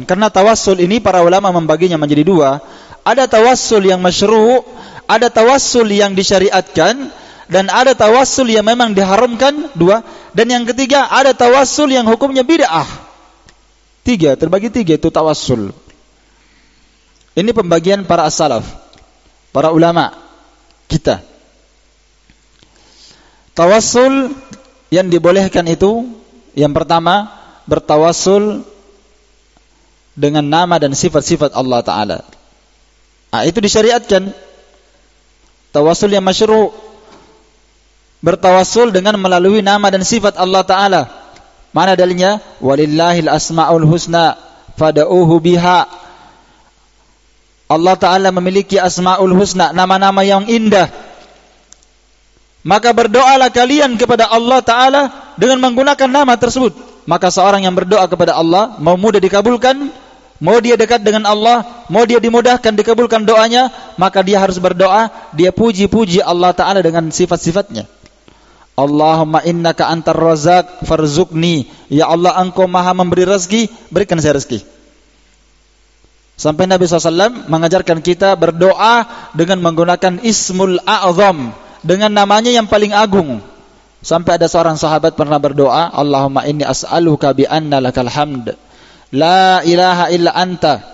Karena tawassul ini para ulama membaginya menjadi dua. Ada tawassul yang masyru', ada tawassul yang disyariatkan, dan ada tawassul yang memang diharamkan, dua. Dan yang ketiga, ada tawassul yang hukumnya bid'ah. Terbagi tiga itu tawassul. Ini pembagian para as-salaf, para ulama kita. Tawassul yang dibolehkan itu, yang pertama, bertawassul dengan nama dan sifat-sifat Allah Ta'ala. Itu disyariatkan. Tawassul yang masyru', bertawassul dengan melalui nama dan sifat Allah Ta'ala. Mana dalilnya? Walillahil asma'ul husna fada'uhu biha. Allah Ta'ala memiliki asma'ul husna, nama-nama yang indah. Maka berdoalah kalian kepada Allah Ta'ala dengan menggunakan nama tersebut. Maka seorang yang berdoa kepada Allah, mau mudah dikabulkan, mau dia dekat dengan Allah, mau dia dimudahkan dikabulkan doanya, maka dia harus berdoa, dia puji-puji Allah Ta'ala dengan sifat-sifatnya. Allahumma innaka antar razaq farzuqni. Ya Allah, engkau maha memberi rezeki, berikan saya rezeki. Sampai Nabi SAW mengajarkan kita berdoa dengan menggunakan ismul a'zam, dengan namanya yang paling agung. Sampai ada seorang sahabat pernah berdoa, Allahumma inni as'aluka bi anna lakal hamd, la ilaha illa anta,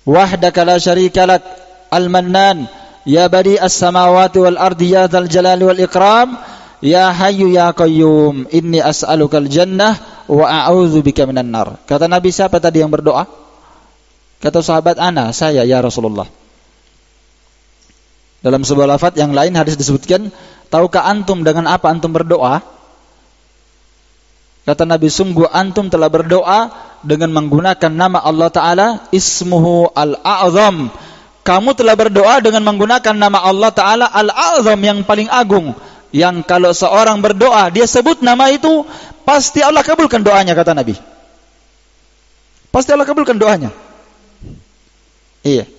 wahdaka la syarika lak, al-mannan, ya badi as-samawati wal ardi, ya dzal jalali wal ikram, ya hayyu ya qayyum, inni as'alukal jannah wa a'udzu bika minan nar. Kata Nabi, siapa tadi yang berdoa? Kata sahabat, saya ya Rasulullah. Dalam sebuah lafaz yang lain hadis disebutkan, tahukah antum dengan apa antum berdoa? Kata Nabi, sungguh antum telah berdoa dengan menggunakan nama Allah Ta'ala, ismuhu al-a'zam. Kamu telah berdoa dengan menggunakan nama Allah Ta'ala al-a'zam, yang paling agung. Yang kalau seorang berdoa, dia sebut nama itu, pasti Allah kabulkan doanya, kata Nabi. Pasti Allah kabulkan doanya. Iya.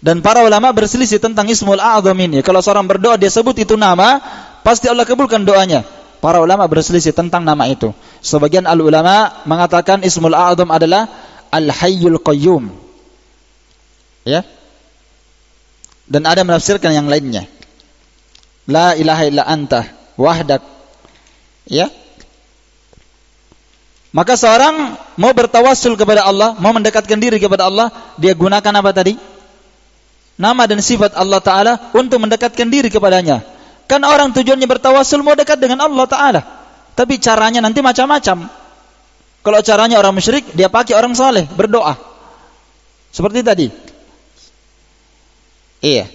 Dan para ulama berselisih tentang ismul a'zam ini. Kalau seorang berdoa, dia sebut itu nama, pasti Allah kabulkan doanya. Para ulama berselisih tentang nama itu. Sebagian al-ulama mengatakan ismul a'zam adalah al-hayyul qayyum. Ya. Dan ada menafsirkan yang lainnya. La ilaha illa anta wahdak. Ya. Maka seorang mau bertawassul kepada Allah, mau mendekatkan diri kepada Allah, dia gunakan apa tadi? Nama dan sifat Allah Ta'ala untuk mendekatkan diri kepadanya. Kan orang tujuannya bertawassul mau dekat dengan Allah Ta'ala, tapi caranya nanti macam-macam. Kalau caranya orang musyrik, dia pakai orang saleh berdoa seperti tadi. Iya.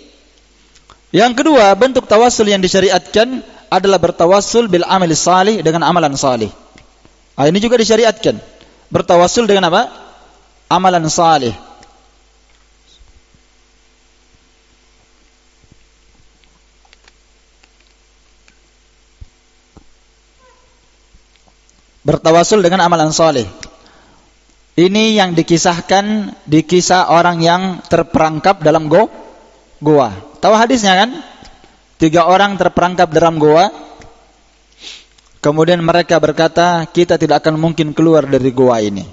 Yang kedua, bentuk tawassul yang disyariatkan adalah bertawassul bil amali salih, dengan amalan salih. Ini juga disyariatkan. Bertawassul dengan apa? Amalan salih. Bertawassul dengan amalan saleh. Ini yang dikisahkan di kisah orang yang terperangkap dalam goa. Tahu hadisnya kan? 3 orang terperangkap dalam goa. Kemudian mereka berkata, kita tidak akan mungkin keluar dari goa ini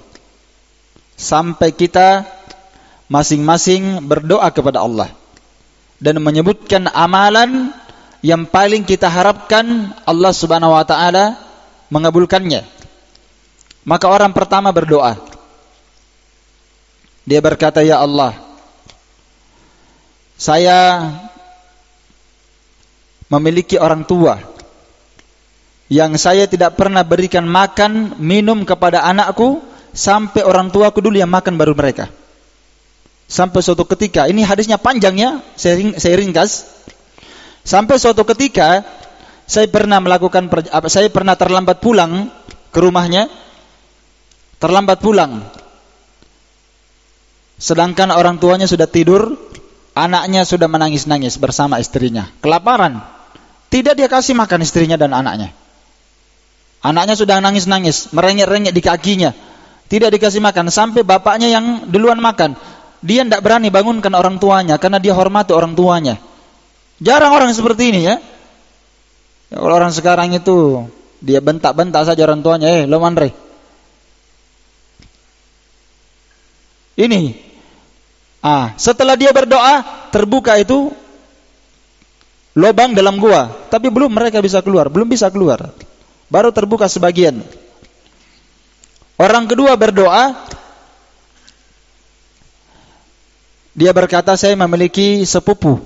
sampai kita masing-masing berdoa kepada Allah dan menyebutkan amalan yang paling kita harapkan Allah Subhanahu wa ta'ala mengabulkannya. Maka orang pertama berdoa. Dia berkata, ya Allah, saya memiliki orang tua yang saya tidak pernah berikan makan, minum kepada anakku, sampai orang tuaku dulu yang makan baru mereka. Sampai suatu ketika, ini hadisnya panjang ya, saya ringkas. Sampai suatu ketika, saya pernah terlambat pulang ke rumahnya, terlambat pulang. Sedangkan orang tuanya sudah tidur, anaknya sudah menangis-nangis bersama istrinya, kelaparan. Tidak dia kasih makan istrinya dan anaknya. Anaknya sudah nangis-nangis, merengek-rengek di kakinya, tidak dikasih makan, sampai bapaknya yang duluan makan. Dia tidak berani bangunkan orang tuanya karena dia hormati orang tuanya. Jarang orang seperti ini ya. Kalau orang sekarang itu dia bentak-bentak saja orang tuanya, lo manre. Ini. Setelah dia berdoa, terbuka itu lubang dalam gua, tapi belum mereka bisa keluar, belum bisa keluar. Baru terbuka sebagian. Orang kedua berdoa, dia berkata, saya memiliki sepupu,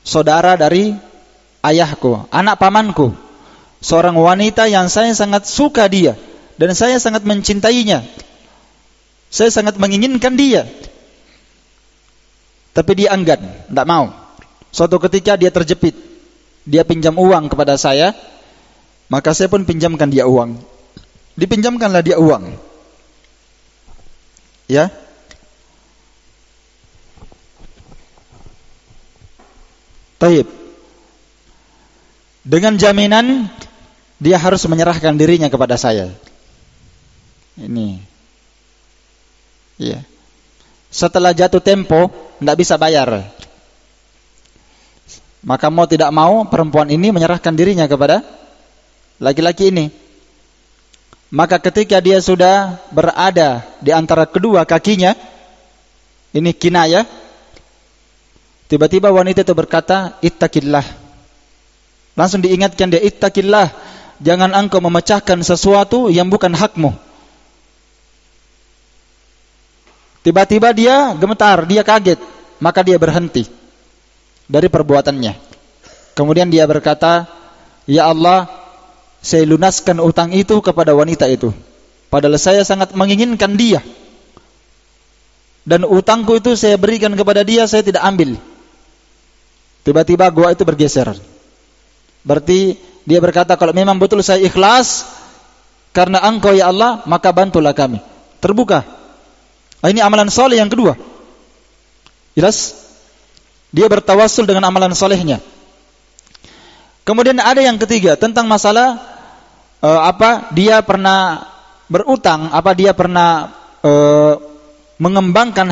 saudara dari ayahku, anak pamanku, seorang wanita yang saya sangat suka dia, dan saya sangat mencintainya. Saya sangat menginginkan dia. Tapi dia enggan, tidak mau. Suatu ketika dia terjepit, dia pinjam uang kepada saya, maka saya pun pinjamkan dia uang. Dipinjamkanlah dia uang. Ya. Taib. Dengan jaminan dia harus menyerahkan dirinya kepada saya. Ini. Ya. Setelah jatuh tempo, tidak bisa bayar. Maka mau tidak mau perempuan ini menyerahkan dirinya kepada laki-laki ini. Maka ketika dia sudah berada di antara kedua kakinya, ini kinayah, tiba-tiba wanita itu berkata, ittaqillah. Langsung diingatkan dia, ittaqillah, jangan engkau memecahkan sesuatu yang bukan hakmu. Tiba-tiba dia gemetar, dia kaget, maka dia berhenti dari perbuatannya. Kemudian dia berkata, ya Allah, saya lunaskan utang itu kepada wanita itu. Padahal saya sangat menginginkan dia. Dan utangku itu saya berikan kepada dia, saya tidak ambil. Tiba-tiba gua itu bergeser. Berarti dia berkata, kalau memang betul saya ikhlas karena engkau ya Allah, maka bantulah kami. Terbuka. Ini amalan soleh yang kedua. Jelas? Dia bertawassul dengan amalan solehnya. Kemudian ada yang ketiga tentang masalah dia pernah berutang, dia pernah mengembangkan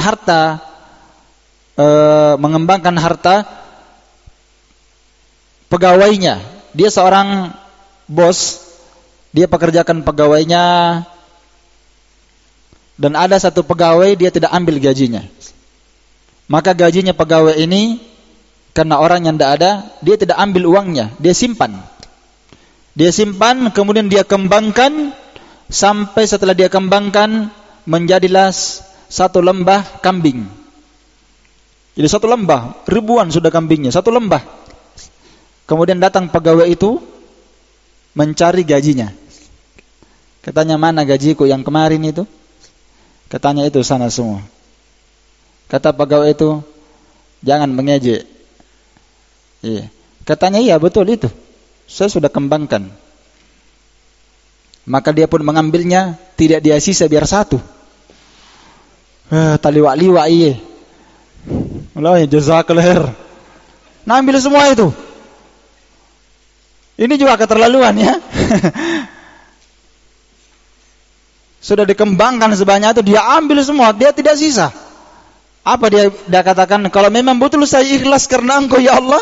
harta pegawainya. Dia seorang bos, dia pekerjakan pegawainya, dan ada satu pegawai dia tidak ambil gajinya. Maka gajinya pegawai ini, karena orang yang tidak ada, dia tidak ambil uangnya, dia simpan. Dia simpan, kemudian dia kembangkan, sampai setelah dia kembangkan, menjadilah satu lembah kambing. Jadi satu lembah, ribuan sudah kambingnya, satu lembah. Kemudian datang pegawai itu, mencari gajinya. Katanya, mana gajiku yang kemarin itu? Katanya, itu sana semua. Kata pegawai itu, jangan mengejek. Iya. Katanya, iya betul itu. Saya sudah kembangkan. Maka dia pun mengambilnya, tidak dia sisa biar satu. Taliwak-liwak iya. Allah jazakallahu khair. Nah, ambil semua itu. Ini juga keterlaluan ya. Sudah dikembangkan sebanyak itu, dia ambil semua, dia tidak sisa. Apa dia katakan? Kalau memang betul saya ikhlas karena engkau ya Allah,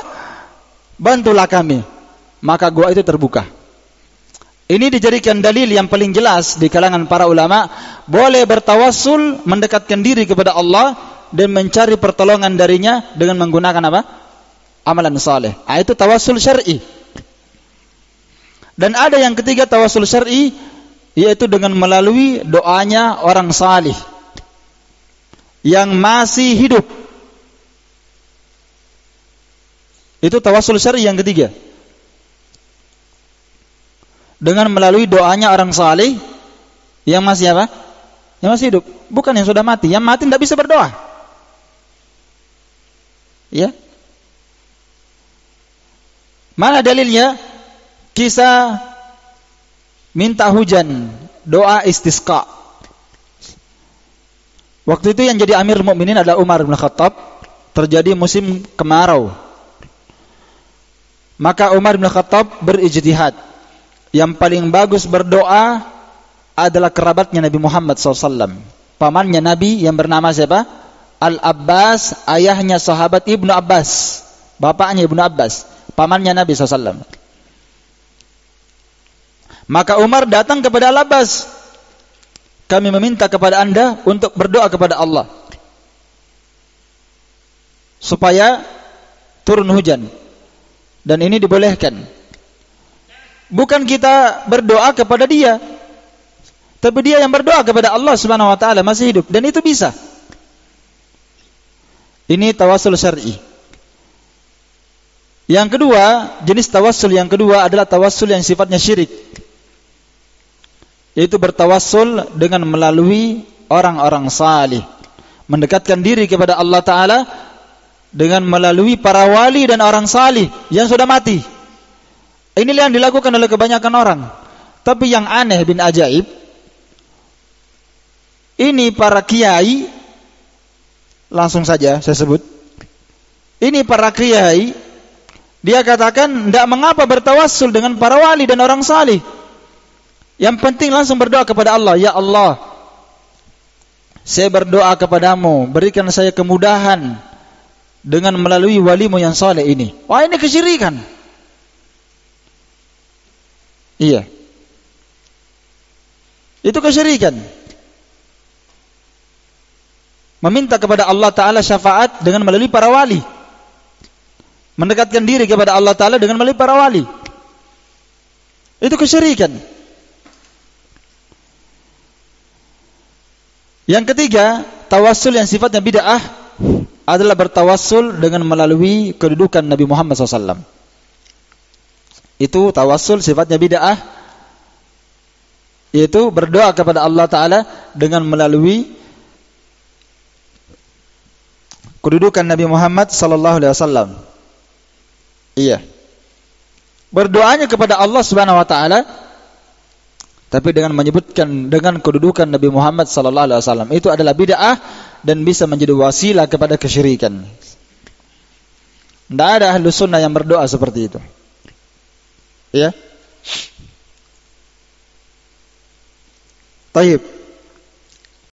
bantulah kami. Maka gua itu terbuka. Ini dijadikan dalil yang paling jelas di kalangan para ulama, boleh bertawassul, mendekatkan diri kepada Allah dan mencari pertolongan darinya dengan menggunakan apa? Amalan saleh. Itu tawassul syar'i. Dan ada yang ketiga tawassul syar'i, yaitu dengan melalui doanya orang salih yang masih hidup. Itu tawassul syar'i yang ketiga. Dengan melalui doanya orang salih yang masih apa? Yang masih hidup, bukan yang sudah mati. Yang mati tidak bisa berdoa. Ya. Mana dalilnya? Kisah minta hujan, doa istisqa. Waktu itu yang jadi Amirul Mukminin adalah Umar bin Khattab. Terjadi musim kemarau. Maka Umar bin Khattab berijtihad. Yang paling bagus berdoa adalah kerabatnya Nabi Muhammad SAW. Pamannya Nabi yang bernama siapa? Al-Abbas, ayahnya sahabat Ibnu Abbas. Bapaknya Ibnu Abbas, pamannya Nabi SAW. Maka Umar datang kepada Al-Abbas. Kami meminta kepada anda untuk berdoa kepada Allah. supaya turun hujan. Dan ini dibolehkan. Bukan kita berdoa kepada dia, tapi dia yang berdoa kepada Allah Subhanahu wa taala masih hidup, dan itu bisa. Ini tawassul syar'i. Yang kedua, jenis tawassul yang kedua adalah tawassul yang sifatnya syirik. Yaitu bertawassul dengan melalui orang-orang salih, mendekatkan diri kepada Allah taala dengan melalui para wali dan orang salih yang sudah mati. Inilah yang dilakukan oleh kebanyakan orang. Tapi yang aneh bin ajaib, ini para kiai, langsung saja saya sebut, ini para kiai, dia katakan tidak mengapa bertawassul dengan para wali dan orang salih. Yang penting langsung berdoa kepada Allah. Ya Allah, saya berdoa kepadamu, berikan saya kemudahan dengan melalui walimu yang saleh ini. Wah, ini kesyirikan. Iya, itu kesyirikan. Meminta kepada Allah Ta'ala syafaat dengan melalui para wali, mendekatkan diri kepada Allah Ta'ala dengan melalui para wali, itu kesyirikan. Yang ketiga, tawassul yang sifatnya bid'ah adalah bertawassul dengan melalui kedudukan Nabi Muhammad SAW. Itu tawassul sifatnya bid'ah, yaitu berdoa kepada Allah Ta'ala dengan melalui kedudukan Nabi Muhammad SAW. Iya, berdoanya kepada Allah Subhanahu wa taala, tapi dengan menyebutkan dengan kedudukan Nabi Muhammad SAW, itu adalah bid'ah dan bisa menjadi wasilah kepada kesyirikan. Tidak ada ahlu sunnah yang berdoa seperti itu. Ya. Taib.